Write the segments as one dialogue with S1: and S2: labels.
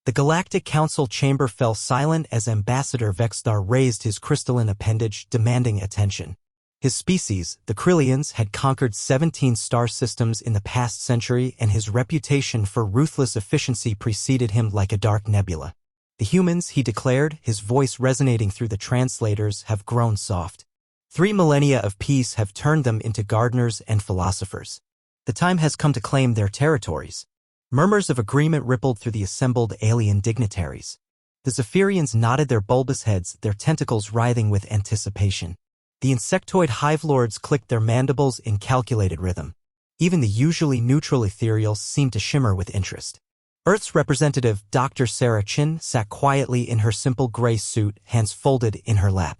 S1: The Galactic Council chamber fell silent as Ambassador Vexstar raised his crystalline appendage, demanding attention. His species, the Krillians, had conquered 17 star systems in the past century, and his reputation for ruthless efficiency preceded him like a dark nebula. The humans, he declared, his voice resonating through the translators, have grown soft. 3 millennia of peace have turned them into gardeners and philosophers. The time has come to claim their territories. Murmurs of agreement rippled through the assembled alien dignitaries. The Zephyrians nodded their bulbous heads, their tentacles writhing with anticipation. The insectoid hive lords clicked their mandibles in calculated rhythm. Even the usually neutral ethereals seemed to shimmer with interest. Earth's representative, Dr. Sarah Chin, sat quietly in her simple gray suit, hands folded in her lap.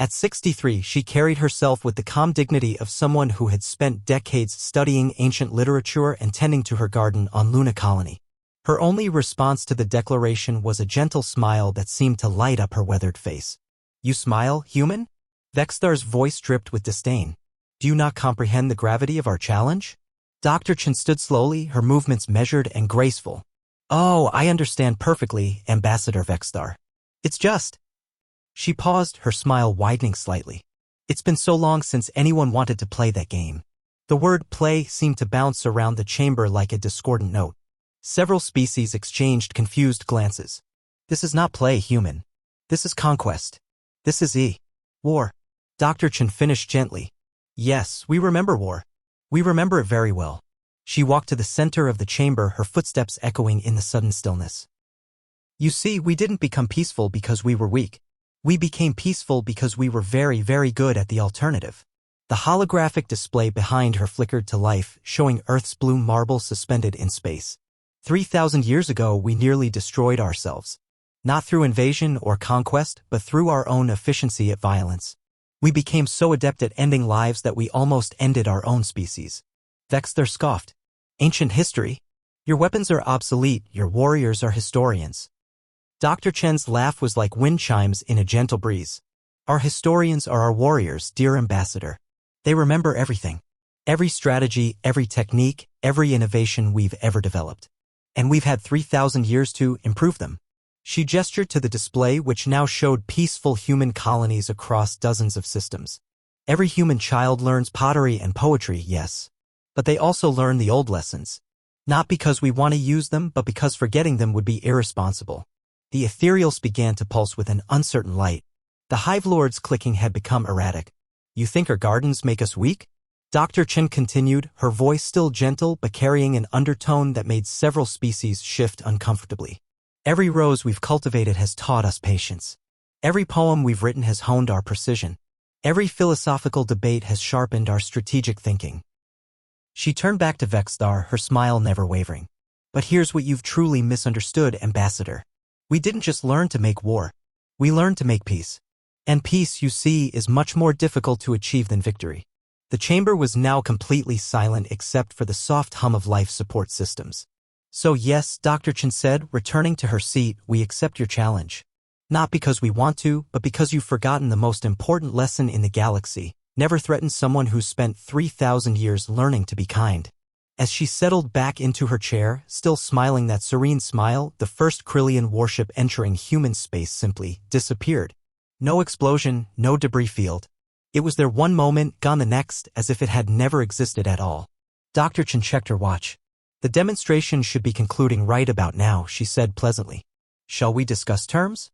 S1: At 63, she carried herself with the calm dignity of someone who had spent decades studying ancient literature and tending to her garden on Luna Colony. Her only response to the declaration was a gentle smile that seemed to light up her weathered face. "You smile, human?" Vexstar's voice dripped with disdain. "Do you not comprehend the gravity of our challenge?" Dr. Chen stood slowly, her movements measured and graceful. "Oh, I understand perfectly, Ambassador Vexstar. It's just—" She paused, her smile widening slightly. "It's been so long since anyone wanted to play that game." The word play seemed to bounce around the chamber like a discordant note. Several species exchanged confused glances. "This is not play, human. This is conquest. This is war." Dr. Chen finished gently. "Yes, we remember war. We remember it very well." She walked to the center of the chamber, her footsteps echoing in the sudden stillness. "You see, we didn't become peaceful because we were weak. We became peaceful because we were very, very good at the alternative." The holographic display behind her flickered to life, showing Earth's blue marble suspended in space. 3,000 years ago, we nearly destroyed ourselves. Not through invasion or conquest, but through our own efficiency at violence. We became so adept at ending lives that we almost ended our own species. Vexstar scoffed. "Ancient history? Your weapons are obsolete, your warriors are historians." Dr. Chen's laugh was like wind chimes in a gentle breeze. "Our historians are our warriors, dear Ambassador. They remember everything. Every strategy, every technique, every innovation we've ever developed. And we've had 3,000 years to improve them." She gestured to the display, which now showed peaceful human colonies across dozens of systems. "Every human child learns pottery and poetry, yes. But they also learn the old lessons. Not because we want to use them, but because forgetting them would be irresponsible." The ethereals began to pulse with an uncertain light. The hive lord's clicking had become erratic. "You think our gardens make us weak?" Dr. Chen continued, her voice still gentle but carrying an undertone that made several species shift uncomfortably. "Every rose we've cultivated has taught us patience. Every poem we've written has honed our precision. Every philosophical debate has sharpened our strategic thinking." She turned back to Vexstar, her smile never wavering. "But here's what you've truly misunderstood, Ambassador. We didn't just learn to make war. We learned to make peace. And peace, you see, is much more difficult to achieve than victory." The chamber was now completely silent except for the soft hum of life support systems. "So yes," Dr. Chen said, returning to her seat, "we accept your challenge. Not because we want to, but because you've forgotten the most important lesson in the galaxy. Never threaten someone who's spent 3,000 years learning to be kind." As she settled back into her chair, still smiling that serene smile, the first Krillian warship entering human space simply disappeared. No explosion, no debris field. It was there one moment, gone the next, as if it had never existed at all. Dr. Chen checked her watch. "The demonstration should be concluding right about now," she said pleasantly. "Shall we discuss terms?"